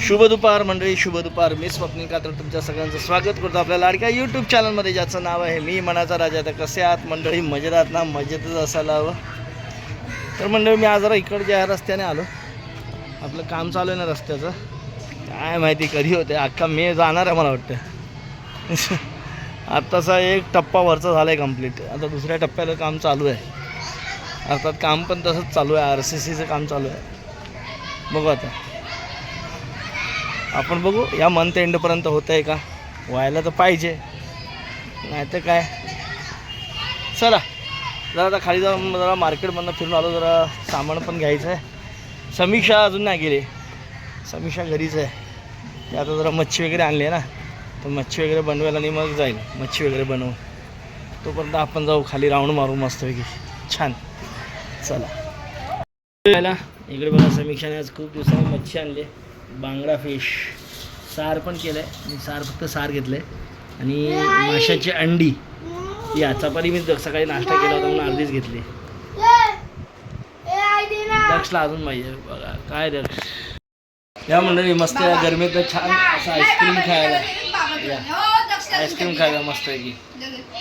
शुभ दुपार मंडळी, शुभ दुपार. मी स्वप्नील कात्र तुमच्या सगळ्यांचं स्वागत करतो आपल्या लाडक्या यूट्यूब चॅनलमध्ये, ज्याचं नाव आहे मी मनाचा राजा. तर कसे आहात मंडळी? मजेत आहात ना? मजेतच असायला हवं. तर मंडळी, मी आज जरा इकडच्या ह्या रस्त्याने आलो. आपलं काम चालू आहे ना रस्त्याचं, काय माहिती कधी होते. अख्खा मे जाणार आहे मला वाटतं. आत्ताचा एक टप्पा वरचा झाला आहे कंप्लीट. आता दुसऱ्या टप्प्याला काम चालू आहे. अर्थात काम पण तसंच चालू आहे, RCCचं काम चालू आहे. बघू आता, आपण बघू या मंथ एंडपर्यंत होतं आहे का. व्हायला तर पाहिजे, नाही तर काय. चला जरा आता खाली जाऊन जरा मार्केटमधनं फिरून आलो. जरा सामान पण घ्यायचं आहे. समीक्षा अजून नाही गेली, समीक्षा घरीच आहे. ते आता जरा मच्छी वगैरे आणली आहे ना, तर मच्छी वगैरे बनवायला आणि मग जाईल मच्छी वगैरे बनवू. तोपर्यंत आपण जाऊ खाली राऊंड मारू मस्तपैकी छान. चला इकडे बघा, समीक्षाने आज खूप दिवसांनी मच्छी आणली, बांगडा फिश. सार पण केलं आहे. मी फक्त सार घेतलं आहे आणि माशाची अंडी. या चपाती मी सकाळी नाश्ता केला होता म्हणून अर्धीच घेतली. दक्षला अजून पाहिजे बघा. काय दक्ष या मंडळी, मस्त गरमीत छान असं आईस्क्रीम खायला. या आईस्क्रीम खायला मस्त आहे की,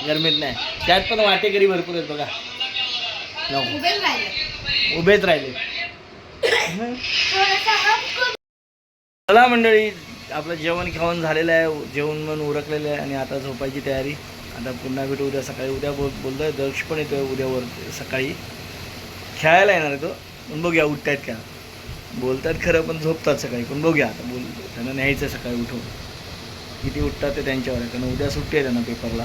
गरमीत नाही. त्यात पण वाटेकरी भरपूर आहेत बघा. उभेच राहिले. चला मंडळी, आपलं जेवण खाऊन झालेलं आहे. जेवण म्हणून उरकलेलं आहे आणि आता झोपायची तयारी. आता पुन्हा भेटू उद्या सकाळी. उद्या बोलतोय दक्ष पण येतो आहे उद्यावर सकाळी. खेळायला येणार आहे तो, पण बघूया उठतायत का. बोलतात खरं पण झोपतात सकाळी. पण बघूया आता, त्यांना न्यायचं सकाळी उठून. किती उठतात ते त्यांच्यावर आहे, कारण उद्या सुट्टी आहे त्यांना पेपरला.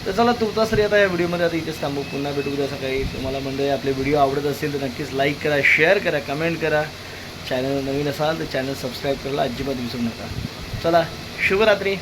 तर चला तुर्तास आता या व्हिडिओमध्ये आता इथेच थांबू. पुन्हा भेटू उद्या सकाळी. तुम्हाला मंडळी आपले व्हिडिओ आवडत असेल तर नक्कीच लाईक करा, शेअर करा, कमेंट करा. चॅनल नवीन असाल तर चॅनल सबस्क्राईब करायला अजिबात विसरू नका. चला शुभरात्री.